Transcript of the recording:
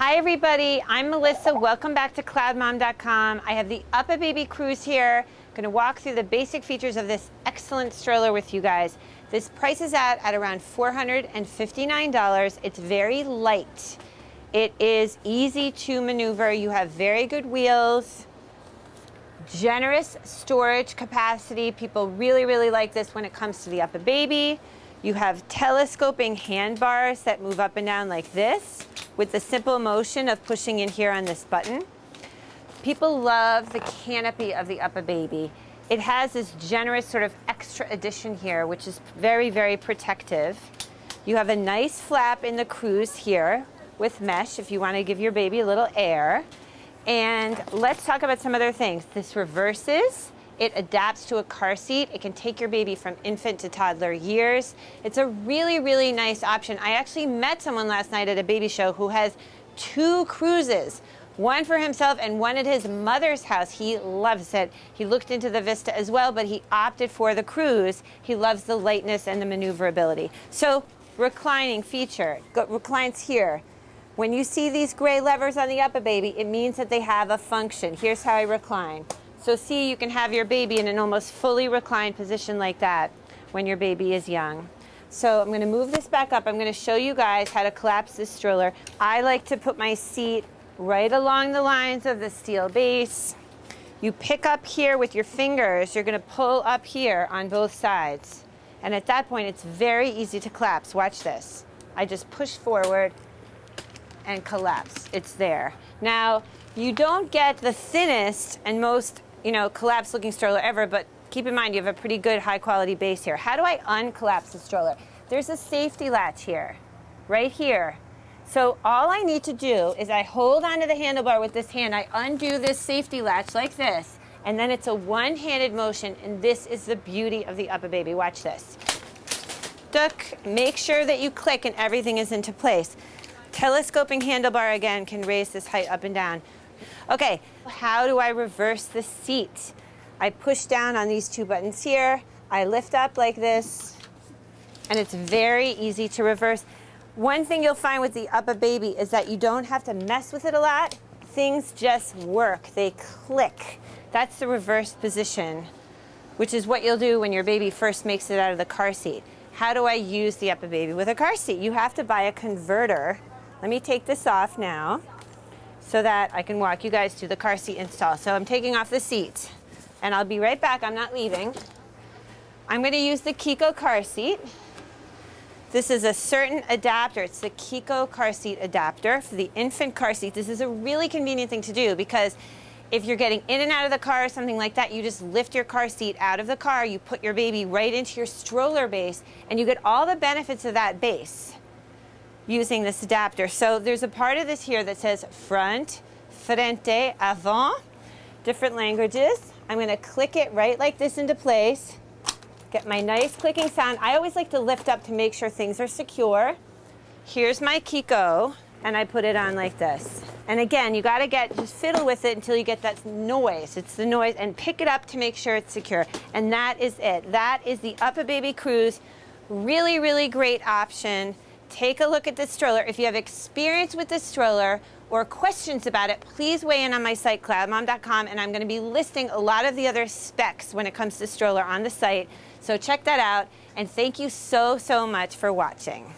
Hi everybody, I'm Melissa. Welcome back to CloudMom.com. I have the UPPAbaby Cruz here. I'm going to walk through the basic features of this excellent stroller with you guys. This prices out at around $459. It's very light. It is easy to maneuver. You have very good wheels, generous storage capacity. People really like this when it comes to the UPPAbaby. You have telescoping handbars that move up and down like this, with the simple motion of pushing in here on this button. People love the canopy of the UPPAbaby. It has this generous sort of extra addition here, which is very protective. You have a nice flap in the Cruz here with mesh if you want to give your baby a little air. And let's talk about some other things. This reverses. It adapts to a car seat. It can take your baby from infant to toddler years. It's a really nice option. I actually met someone last night at a baby show who has 2 Cruzes, one for himself and one at his mother's house. He loves it. He looked into the Vista as well, but he opted for the Cruz. He loves the lightness and the maneuverability. So, reclining feature, reclines here. When you see these gray levers on the UPPAbaby, it means that they have a function. Here's how I recline. So see, you can have your baby in an almost fully reclined position like that when your baby is young. So I'm going to move this back up. I'm going to show you guys how to collapse this stroller. I like to put my seat right along the lines of the steel base. You pick up here with your fingers. You're going to pull up here on both sides. And at that point, it's very easy to collapse. Watch this. I just push forward and collapse. It's there. Now, you don't get the thinnest and most collapsed looking stroller ever, but keep in mind you have a pretty good high quality base here. How do I uncollapse the stroller? There's a safety latch here, right here. So all I need to do is I hold onto the handlebar with this hand, I undo this safety latch like this, and then it's a one-handed motion, and this is the beauty of the UPPAbaby. Watch this. Duck, make sure that you click and everything is into place. Telescoping handlebar again can raise this height up and down. Okay, how do I reverse the seat? I push down on these 2 buttons here. I lift up like this, and it's very easy to reverse. One thing you'll find with the UPPAbaby is that you don't have to mess with it a lot. Things just work. They click. That's the reverse position, which is what you'll do when your baby first makes it out of the car seat. How do I use the UPPAbaby with a car seat? You have to buy a converter. Let me take this off now, so that I can walk you guys through the car seat install. So I'm taking off the seat, and I'll be right back. I'm not leaving. I'm going to use the Kiko car seat. This is a certain adapter. It's the Kiko car seat adapter for the infant car seat. This is a really convenient thing to do because if you're getting in and out of the car or something like that, you just lift your car seat out of the car, you put your baby right into your stroller base, and you get all the benefits of that base using this adapter. So there's a part of this here that says front, frente, avant, different languages. I'm going to click it right like this into place, get my nice clicking sound. I always like to lift up to make sure things are secure. Here's my Kiko, and I put it on like this. And again, you got to just fiddle with it until you get that noise. It's the noise, and pick it up to make sure it's secure. And that is it. That is the UPPAbaby Cruz. Really great option. Take a look at this stroller. If you have experience with this stroller or questions about it, please weigh in on my site, CloudMom.com, and I'm going to be listing a lot of the other specs when it comes to stroller on the site. So check that out, and thank you so much for watching.